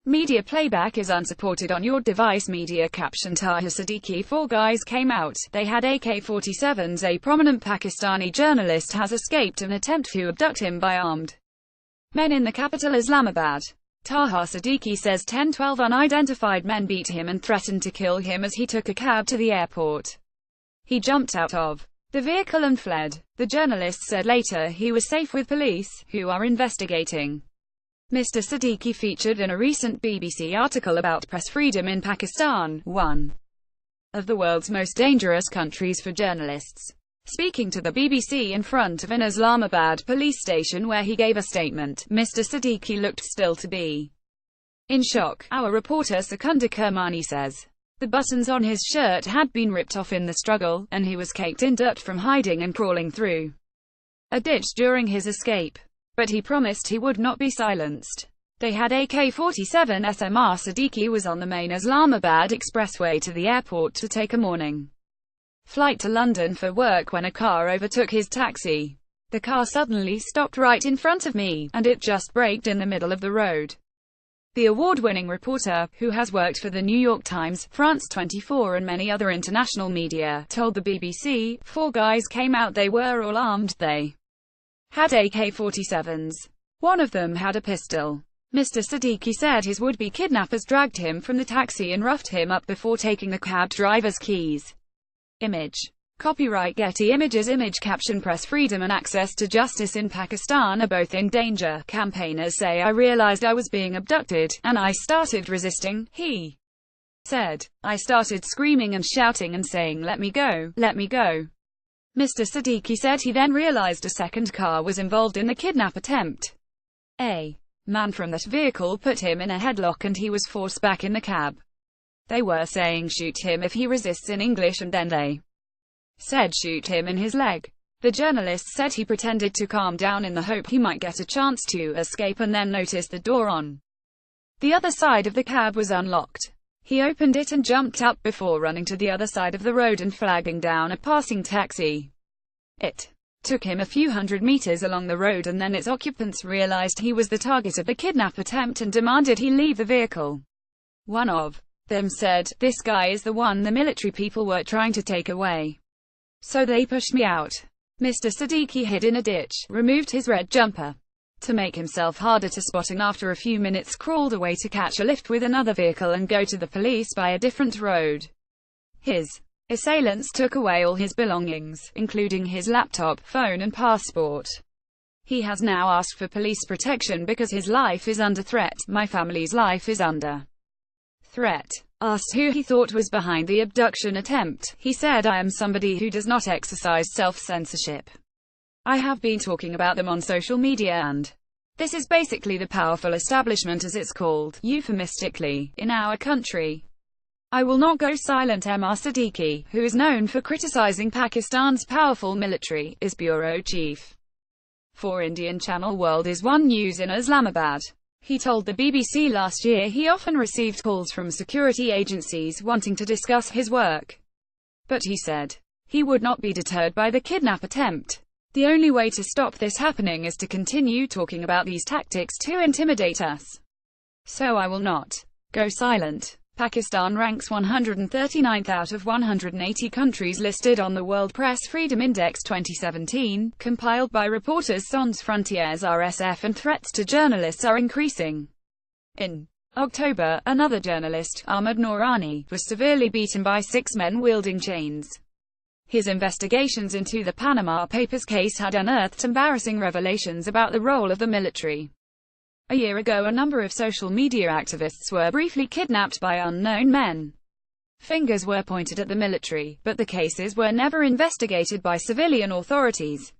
Media playback is unsupported on your device. Media caption Taha Siddiqui. Four guys came out. They had AK47s. A prominent Pakistani journalist has escaped an attempt to abduct him by armed men in the capital Islamabad. Taha Siddiqui says 10-12 unidentified men beat him and threatened to kill him as he took a cab to the airport. He jumped out of the vehicle and fled. The journalist said later he was safe with police, who are investigating. Mr. Siddiqui featured in a recent BBC article about press freedom in Pakistan, one of the world's most dangerous countries for journalists. Speaking to the BBC in front of an Islamabad police station where he gave a statement, Mr. Siddiqui looked still to be in shock. Our reporter Secunder Kermani says the buttons on his shirt had been ripped off in the struggle, and he was caked in dirt from hiding and crawling through a ditch during his escape. But he promised he would not be silenced. They had AK47sMr Siddiqui was on the main Islamabad expressway to the airport to take a morning flight to London for work when a car overtook his taxi. The car suddenly stopped right in front of me, and it just braked in the middle of the road. The award-winning reporter, who has worked for the New York Times, France 24 and many other international media, told the BBC, "Four guys came out. They were all armed. They had AK-47s. One of them had a pistol." Mr. Siddiqui said his would-be kidnappers dragged him from the taxi and roughed him up before taking the cab driver's keys. Image. Copyright Getty Images. Image caption Press freedom and access to justice in Pakistan are both in danger. Campaigners say I realized I was being abducted, and I started resisting, he said. I started screaming and shouting and saying, "Let me go, let me go." Mr. Siddiqui said he then realized a second car was involved in the kidnap attempt. A man from that vehicle put him in a headlock and he was forced back in the cab. They were saying shoot him if he resists in English, and then they said shoot him in his leg. The journalist said he pretended to calm down in the hope he might get a chance to escape, and then noticed the door on the other side of the cab was unlocked. He opened it and jumped out before running to the other side of the road and flagging down a passing taxi. It took him a few hundred meters along the road, and then its occupants realized he was the target of the kidnap attempt and demanded he leave the vehicle. One of them said, "This guy is the one the military people were trying to take away. So they pushed me out." Mr. Siddiqui hid in a ditch, removed his red jumper to make himself harder to spot, and after a few minutes crawled away to catch a lift with another vehicle and go to the police by a different road. His assailants took away all his belongings, including his laptop, phone and passport. He has now asked for police protection because his life is under threat. "My family's life is under threat." Asked who he thought was behind the abduction attempt, he said, "I am somebody who does not exercise self-censorship. I have been talking about them on social media, and this is basically the powerful establishment, as it's called, euphemistically, in our country. I will not go silent." Mr. Siddiqui, who is known for criticizing Pakistan's powerful military, is bureau chief for Indian channel World is One News in Islamabad. He told the BBC last year he often received calls from security agencies wanting to discuss his work. But he said he would not be deterred by the kidnap attempt. "The only way to stop this happening is to continue talking about these tactics to intimidate us. So I will not go silent." Pakistan ranks 139th out of 180 countries listed on the World Press Freedom Index 2017, compiled by Reporters Sans Frontières (RSF), and threats to journalists are increasing. In October, another journalist, Ahmed Noorani, was severely beaten by 6 men wielding chains. His investigations into the Panama Papers case had unearthed embarrassing revelations about the role of the military. A year ago, a number of social media activists were briefly kidnapped by unknown men. Fingers were pointed at the military, but the cases were never investigated by civilian authorities.